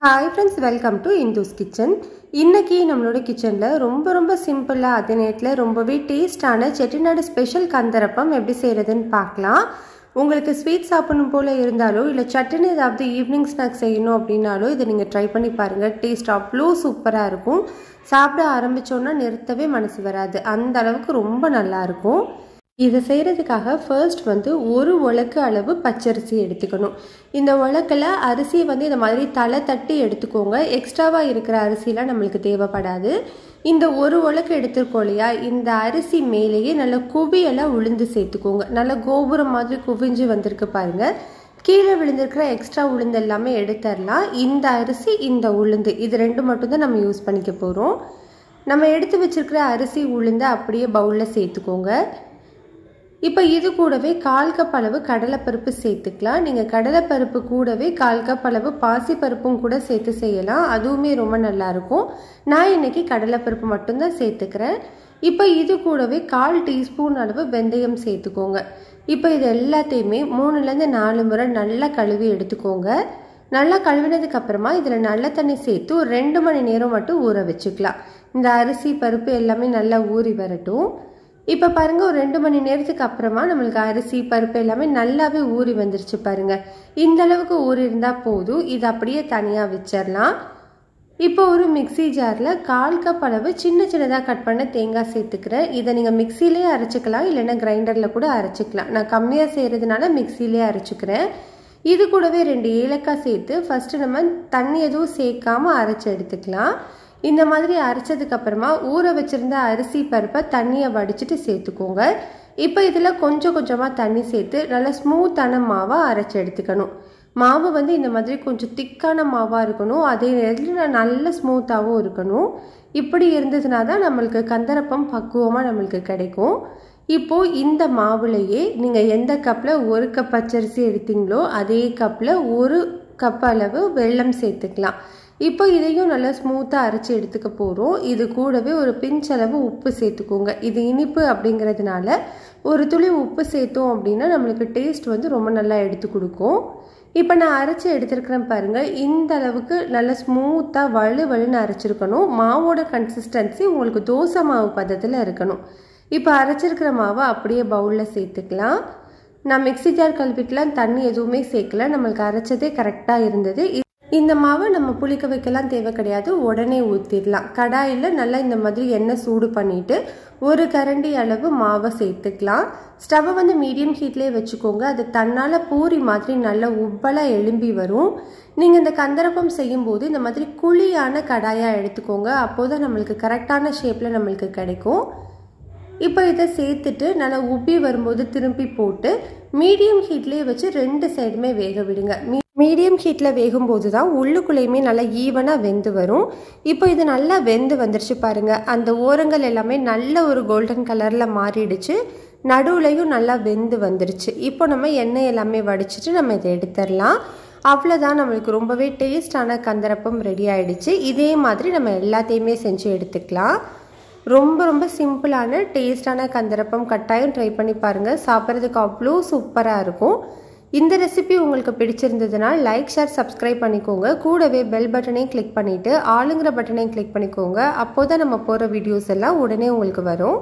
Hi friends, welcome to Indu's Kitchen. இன்னைக்கு நம்மளோட கிச்சன்ல ரொம்ப சிம்பிளா அதே நேரத்துல ரொம்பவே டேஸ்டான செட்டிநாடு ஸ்பெஷல் கந்தரப்பம் எப்படி செய்யறதுன்னு பார்க்கலாம். உங்களுக்கு ஸ்வீட் சாப்பிடணும் போல இருந்தாலோ இல்ல சட்னி ஏதாவது ஈவினிங் ஸ்நாக்ஸ் செய்யணும் அப்படினாலோ இத நீங்க ட்ரை பண்ணி பாருங்க. டேஸ்ட் அவ்ளோ சூப்பரா இருக்கும். சாப்பிட ஆரம்பிச்சோம்னா நிறுத்தவே மனசு வராது. அந்த அளவுக்கு ரொம்ப நல்லா இருக்கும். இதை செய்கிறதுக்காக ஃபர்ஸ்ட் ஒரு உலக்கு அளவு பச்சரிசி எடுத்துக்கணும். இந்த உலக்கில் அரிசி இந்த மாதிரி தலை தட்டி எடுத்துக்கோங்க. எக்ஸ்ட்ராவாக இருக்கிற அரிசிலாம் நம்மளுக்கு தேவைப்படாது. இந்த ஒரு உலக்கு எடுத்துருக்கோம் இல்லையா, இந்த அரிசி மேலேயே நல்ல குவியெல்லாம் உளுந்து சேர்த்துக்கோங்க. நல்ல கோபுரம் மாதிரி குவிஞ்சு வந்திருக்கு பாருங்கள். கீழே விழுந்திருக்கிற எக்ஸ்ட்ரா உளுந்து எல்லாமே எடுத்துடலாம். இந்த அரிசி இந்த உளுந்து இது ரெண்டு மட்டும்தான் நம்ம யூஸ் பண்ணிக்க போகிறோம். நம்ம எடுத்து வச்சிருக்கிற அரிசி உளுந்து அப்படியே பவுலில் சேர்த்துக்கோங்க. இப்போ இது கூடவே 1/4 கப் அளவு கடலைப்பருப்பு சேர்த்துக்கலாம். நீங்கள் கடலைப்பருப்பு கூடவே 1/4 கப் அளவு பாசிப்பருப்பும் கூட சேர்த்து செய்யலாம். அதுவுமே ரொம்ப நல்லாயிருக்கும். நான் இன்னைக்கு கடலைப்பருப்பு மட்டும்தான் சேர்த்துக்கிறேன். இப்போ இது கூடவே 1/4 டீஸ்பூன் அளவு வெந்தயம் சேர்த்துக்கோங்க. இப்போ இது எல்லாத்தையுமே 3லேருந்து 4 முறை நல்லா கழுவி எடுத்துக்கோங்க. நல்லா கழுவினதுக்கு அப்புறமா இதில் நல்ல தண்ணி சேர்த்து ஒரு 2 மணி நேரம் மட்டும் ஊற வச்சுக்கலாம். இந்த அரிசி பருப்பு எல்லாமே நல்லா ஊறி வரட்டும். இப்போ பாருங்கள், ஒரு 2 மணி நேரத்துக்கு அப்புறமா நம்மளுக்கு அரிசி பருப்பு எல்லாமே நல்லாவே ஊறி வந்துருச்சு பாருங்கள். இந்த அளவுக்கு ஊறி இருந்தால் போதும். இது அப்படியே தனியாக வச்சிடலாம். இப்போ ஒரு மிக்சி ஜாரில் 1/4 கப் அளவு சின்னதாக கட் பண்ண தேங்காய் சேர்த்துக்கிறேன். இதை நீங்கள் மிக்சிலே அரைச்சிக்கலாம், இல்லைன்னா கிரைண்டரில் கூட அரைச்சிக்கலாம். நான் கம்மியாக செய்கிறதுனால மிக்சிலே அரைச்சிக்கிறேன். இது கூடவே 2 ஏலக்காய் சேர்த்து ஃபஸ்ட்டு நம்ம தண்ணி எதுவும் சேர்க்காமல் அரைச்சி எடுத்துக்கலாம். இந்த மாதிரி அரைச்சதுக்கு அப்புறமா ஊற வச்சிருந்த அரிசி பருப்பை தண்ணியை வடிச்சிட்டு சேர்த்துக்கோங்க. இப்போ இதில் கொஞ்சமாக தண்ணி சேர்த்து நல்லா ஸ்மூத்தான மாவாக அரைச்சி எடுத்துக்கணும். மாவு இந்த மாதிரி கொஞ்சம் திக்கான மாவாக இருக்கணும். அதே நேரத்தில் நல்ல ஸ்மூத்தாகவும் இருக்கணும். இப்படி இருந்ததுனா தான் நம்மளுக்கு கந்தரப்பம் பக்குவமாக நம்மளுக்கு கிடைக்கும். இப்போது இந்த மாவுலையே நீங்கள் எந்த கப்பில் 1 கப் பச்சரிசி எடுத்தீங்களோ அதே கப்பில் 1 கப் அளவு வெல்லம் சேர்த்துக்கலாம். இப்போ இதையும் நல்லா ஸ்மூத்தாக அரைச்சி எடுத்துக்க போகிறோம். இது கூடவே ஒரு பிஞ்ச் அளவு உப்பு சேர்த்துக்கோங்க. இது இனிப்பு அப்படிங்கிறதுனால ஒரு துளி உப்பு சேர்த்தோம் அப்படின்னா நம்மளுக்கு டேஸ்ட் ரொம்ப நல்லா எடுத்து கொடுக்கும். இப்போ நான் அரைச்சி எடுத்துருக்கிறேன் பாருங்கள். இந்த அளவுக்கு நல்லா ஸ்மூத்தாக வலுன்னு அரைச்சிருக்கணும். மாவோட கன்சிஸ்டன்சி உங்களுக்கு தோசை மாவு பதத்தில் இருக்கணும். இப்போ அரைச்சிருக்கிற மாவை அப்படியே பவுலில் சேர்த்துக்கலாம். நான் மிக்சி ஜார் கழுவிட்டுலாம் தண்ணி எதுவுமே சேர்க்கல. நம்மளுக்கு அரைச்சதே கரெக்டாக இருந்தது. இந்த மாவை நம்ம புளிக்க வைக்கலாம் தேவை கிடையாது, உடனே ஊற்றிடலாம். கடாயில் நல்லா இந்த மாதிரி எண்ணெய் சூடு பண்ணிவிட்டு 1 கரண்டி அளவு மாவை சேர்த்துக்கலாம். ஸ்டவ்வை மீடியம் ஹீட்லேயே வச்சுக்கோங்க. அது தன்னால் பூரி மாதிரி நல்லா உப்பலாக எழும்பி வரும். நீங்கள் இந்த கந்தரப்பம் செய்யும்போது இந்த மாதிரி குழியான கடாயாக எடுத்துக்கோங்க. அப்போதான் நம்மளுக்கு கரெக்டான ஷேப்பில் நம்மளுக்கு கிடைக்கும். இப்போ இதை சேர்த்துட்டு நல்லா உப்பி வரும்போது திருப்பி போட்டு மீடியம் ஹீட்லேயே வச்சு 2 சைடுமே வேக விடுங்க. மீடியம் ஹீட்டில் வேகும்போது தான் உள்ளுக்குள்ளேயுமே நல்லா ஈவனாக வெந்து வரும். இப்போ இது நல்லா வெந்து வந்துருச்சு பாருங்கள். அந்த ஓரங்கள் எல்லாமே நல்ல ஒரு கோல்டன் கலரில் மாறிடுச்சு. நடுவுலையும் நல்லா வெந்து வந்துருச்சு. இப்போ நம்ம எண்ணெய் எல்லாமே வடிச்சிட்டு நம்ம இதை எடுத்துடலாம். அவ்வளோதான், நம்மளுக்கு ரொம்பவே டேஸ்டான கந்தரப்பம் ரெடி ஆகிடுச்சு. இதே மாதிரி நம்ம எல்லாத்தையுமே செஞ்சு எடுத்துக்கலாம். ரொம்ப சிம்பிளான டேஸ்டான கந்தரப்பம் கட்டாயம் ட்ரை பண்ணி பாருங்கள். சாப்பிட்றதுக்கு அவ்வளோ சூப்பராக இருக்கும். இந்த ரெசிபி உங்களுக்கு பிடிச்சிருந்ததுன்னா லைக், ஷேர், சப்ஸ்கிரைப் பண்ணிக்கோங்க. கூடவே பெல் பட்டனையும் கிளிக் பண்ணிவிட்டு ஆளுங்கிற பட்டனையும் கிளிக் பண்ணிக்கோங்க. அப்போ தான் நம்ம போகிற வீடியோஸ் எல்லாம் உடனே உங்களுக்கு வரும்.